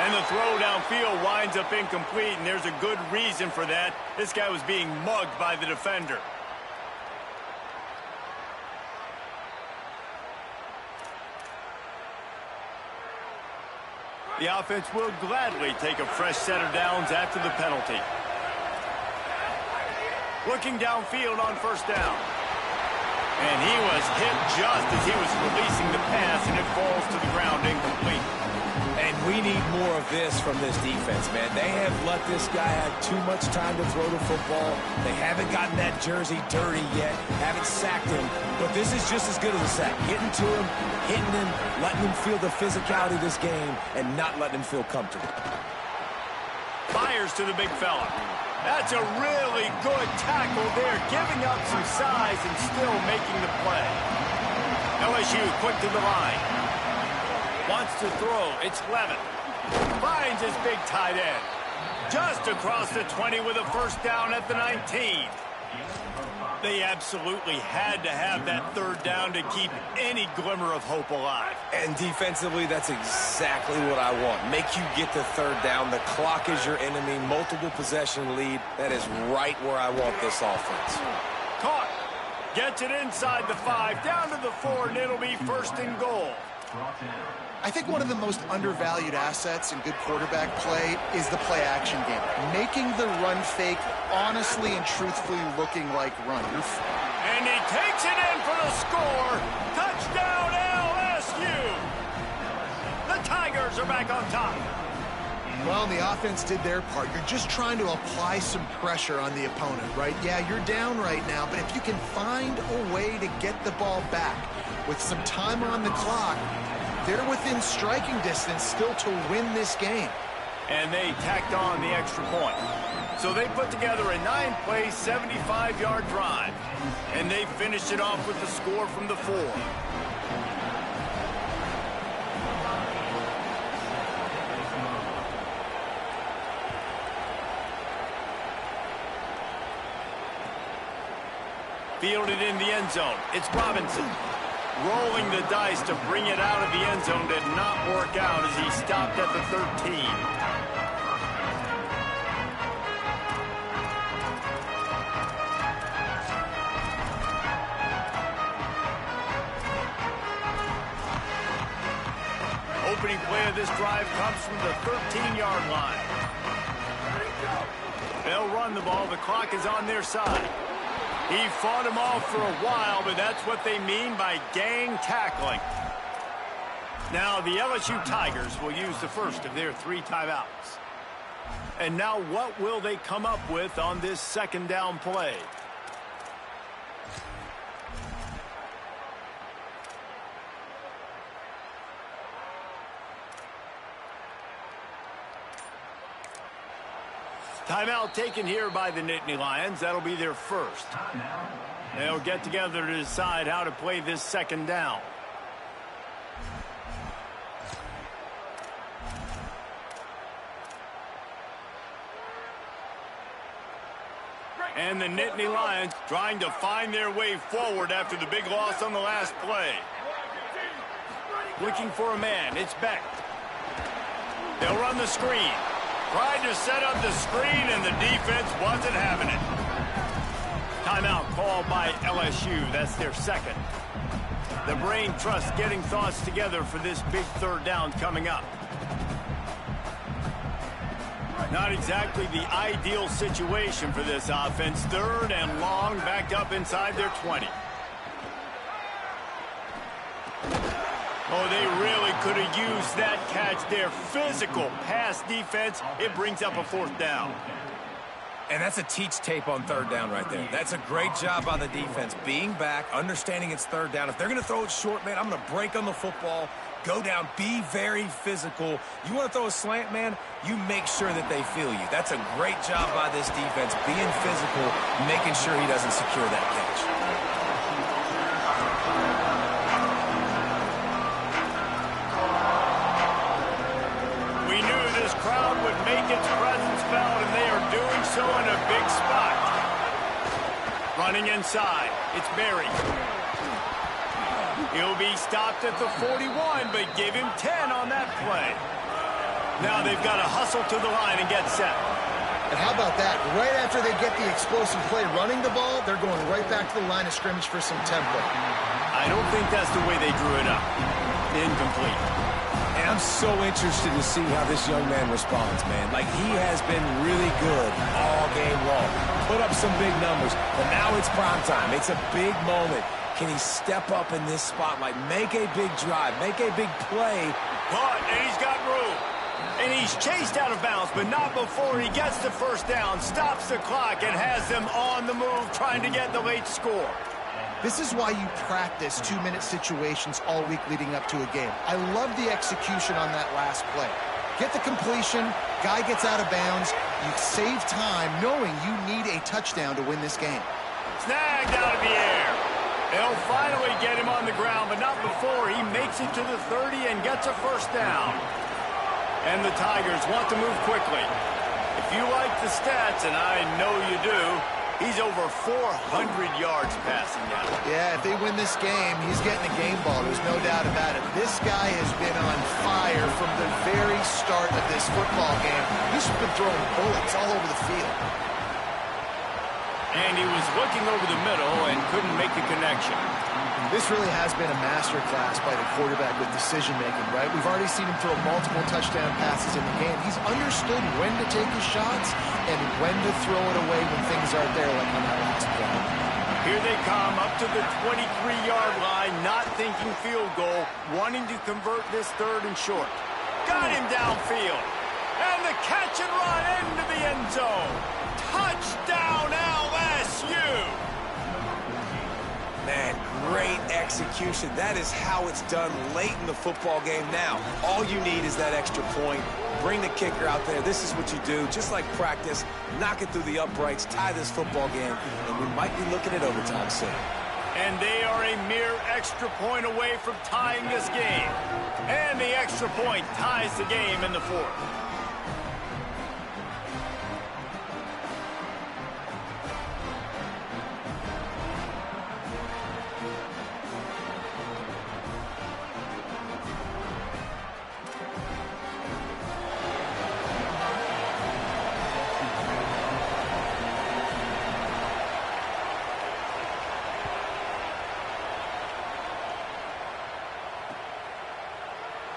And the throw downfield winds up incomplete, and there's a good reason for that. This guy was being mugged by the defender. The offense will gladly take a fresh set of downs after the penalty. Looking downfield on first down. And he was hit just as he was releasing the pass, and it falls to the ground incomplete. And we need more of this from this defense, man. They have let this guy have too much time to throw the football. They haven't gotten that jersey dirty yet, haven't sacked him. But this is just as good as a sack. Getting to him, hitting him, letting him feel the physicality of this game, and not letting him feel comfortable. Fires to the big fella. That's a really good tackle there, giving up some size and still making the play. LSU quick to the line. Wants to throw. It's Levitt. Finds his big tight end. Just across the 20 with a first down at the 19. They absolutely had to have that 3rd down to keep any glimmer of hope alive. And defensively, that's exactly what I want. Make you get the 3rd down. The clock is your enemy. Multiple possession lead. That is right where I want this offense. Caught. Gets it inside the 5, down to the 4, and it'll be 1st and goal. I think one of the most undervalued assets in good quarterback play is the play-action game. Making the run fake honestly and truthfully looking like runners. And he takes it in for the score. Touchdown, LSU! The Tigers are back on top. Well, the offense did their part. You're just trying to apply some pressure on the opponent, right? Yeah, you're down right now, but if you can find a way to get the ball back with some time on the clock, they're within striking distance still to win this game. And they tacked on the extra point. So they put together a 9-play, 75-yard drive. And they finished it off with the score from the 4. Fielded in the end zone. It's Robinson. Rolling the dice to bring it out of the end zone did not work out as he stopped at the 13. Opening play of this drive comes from the 13-yard line. They'll run the ball. The clock is on their side. He fought them off for a while, but that's what they mean by gang tackling. Now, the LSU Tigers will use the first of their 3 timeouts. And now what will they come up with on this second down play? Timeout taken here by the Nittany Lions. That'll be their first. They'll get together to decide how to play this second down. And the Nittany Lions trying to find their way forward after the big loss on the last play. Looking for a man. It's Beck. They'll run the screen. Tried to set up the screen, and the defense wasn't having it. Timeout called by LSU. That's their second. The brain trust getting thoughts together for this big third down coming up. Not exactly the ideal situation for this offense. Third and long, backed up inside their 20. Oh, they really could have used that catch. Their physical pass defense, it brings up a fourth down. And that's a teach tape on third down right there. That's a great job by the defense. Being back, understanding it's third down. If they're going to throw it short, man, I'm going to break on the football, go down, be very physical. You want to throw a slant, man, you make sure that they feel you. That's a great job by this defense, being physical, making sure he doesn't secure that catch. Make its presence felt, and they are doing so in a big spot. Running inside, it's Berry. He'll be stopped at the 41, but give him 10 on that play. Now they've got to hustle to the line and get set. And how about that? Right after they get the explosive play running the ball, they're going right back to the line of scrimmage for some tempo. I don't think that's the way they drew it up. Incomplete. And I'm so interested to see how this young man responds, man. Like, he has been really good all game long. Put up some big numbers, but now it's prime time. It's a big moment. Can he step up in this spotlight, make a big drive, make a big play? Caught, and he's got room. And he's chased out of bounds, but not before he gets the first down, stops the clock, and has them on the move trying to get the late score. This is why you practice 2-minute situations all week leading up to a game. I love the execution on that last play. Get the completion, guy gets out of bounds, you save time knowing you need a touchdown to win this game. Snagged out of the air. They'll finally get him on the ground, but not before he makes it to the 30 and gets a first down. And the Tigers want to move quickly. If you like the stats, and I know you do, he's over 400 yards passing now. Yeah, if they win this game, he's getting a game ball. There's no doubt about it. This guy has been on fire from the very start of this football game. He's been throwing bullets all over the field. And he was looking over the middle and couldn't make the connection. This really has been a masterclass by the quarterback with decision-making, right? We've already seen him throw multiple touchdown passes in the game. He's understood when to take his shots and when to throw it away when things aren't there, like on that last play. Here they come up to the 23-yard line, not thinking field goal, wanting to convert this third and short. Got him downfield. And the catch and run into the end zone. Touchdown LSU! Man, great execution. That is how it's done late in the football game now. All you need is that extra point. Bring the kicker out there. This is what you do. Just like practice, knock it through the uprights, tie this football game, and we might be looking at overtime soon. And they are a mere extra point away from tying this game. And the extra point ties the game in the fourth.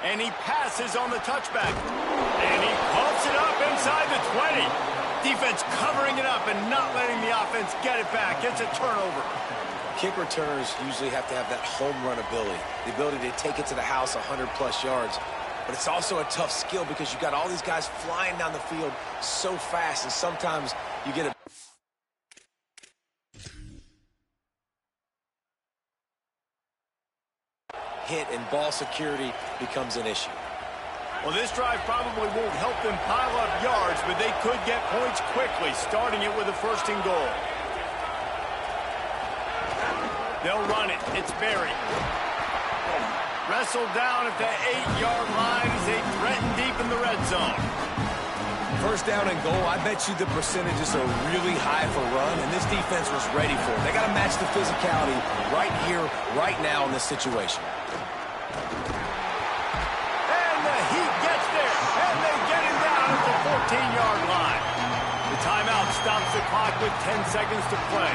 And he passes on the touchback. And he pumps it up inside the 20. Defense covering it up and not letting the offense get it back. It's a turnover. Kick returners usually have to have that home run ability, the ability to take it to the house 100-plus yards. But it's also a tough skill because you got all these guys flying down the field so fast, and sometimes you get a hit and ball security becomes an issue. Well, this drive probably won't help them pile up yards, but they could get points quickly, starting it with a 1st and goal. They'll run it. It's Berry. Wrestled down at the 8-yard line as they threaten deep in the red zone. 1st down and goal, I bet you the percentages are really high for run, and this defense was ready for it. They got to match the physicality right here, right now in this situation. And the Heat gets there, and they get him down at the 14-yard line. The timeout stops the clock with 10 seconds to play.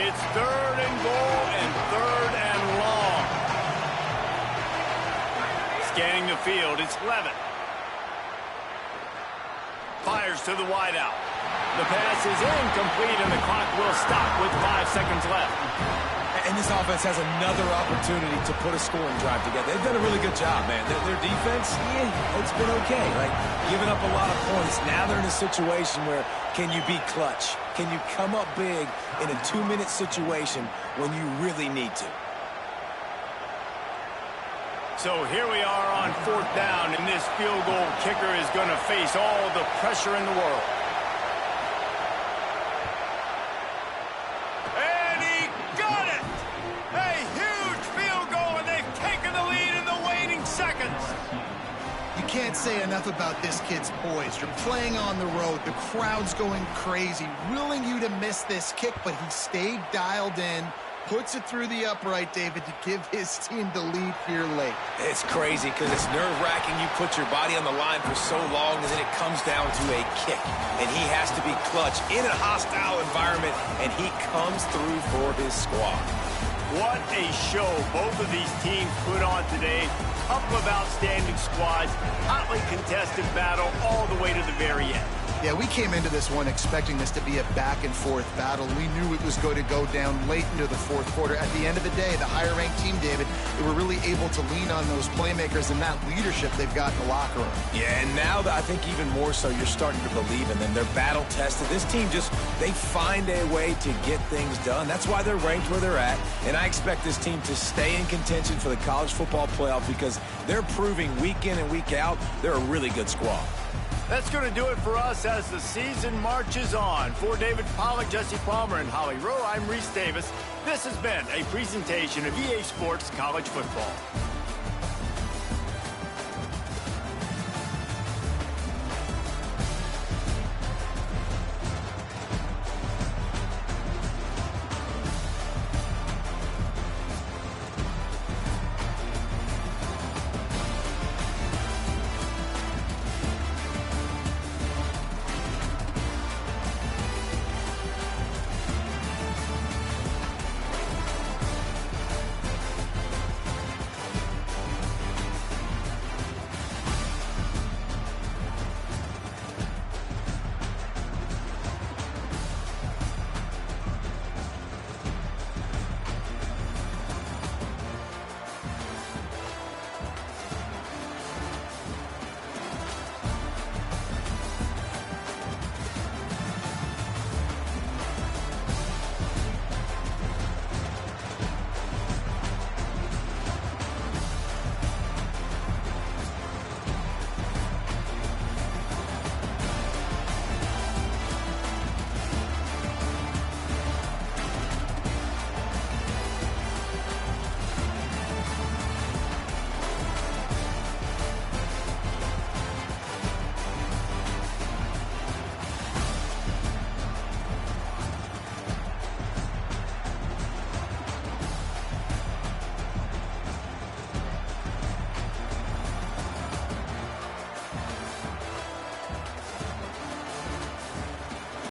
It's 3rd and goal and 3rd and long. Scanning the field, it's Levitt. Fires to the wideout. The pass is incomplete and the clock will stop with 5 seconds left. And this offense has another opportunity to put a scoring drive together. They've done a really good job, man. Their defense, it's been okay, right? Giving up a lot of points. Now they're in a situation where can you be clutch? Can you come up big in a 2-minute situation when you really need to? So here we are on 4th down, and this field goal kicker is going to face all the pressure in the world. And he got it! A huge field goal, and they've taken the lead in the waning seconds. You can't say enough about this kid's poise. You're playing on the road. The crowd's going crazy, willing you to miss this kick, but he stayed dialed in, puts it through the upright, David, to give his team the lead here late. It's crazy because it's nerve-wracking. You put your body on the line for so long, and then it comes down to a kick. And he has to be clutch in a hostile environment, and he comes through for his squad. What a show both of these teams put on today. Couple of outstanding squads, hotly contested battle all the way to the very end. Yeah, we came into this one expecting this to be a back-and-forth battle. We knew it was going to go down late into the 4th quarter. At the end of the day, the higher-ranked team, David, they were really able to lean on those playmakers and that leadership they've got in the locker room. Yeah, and now I think even more so, you're starting to believe in them. They're battle-tested. This team they find a way to get things done. That's why they're ranked where they're at, and I expect this team to stay in contention for the college football playoff because they're proving week in and week out they're a really good squad. That's going to do it for us as the season marches on. For David Pollack, Jesse Palmer, and Holly Rowe, I'm Reese Davis. This has been a presentation of EA Sports College Football.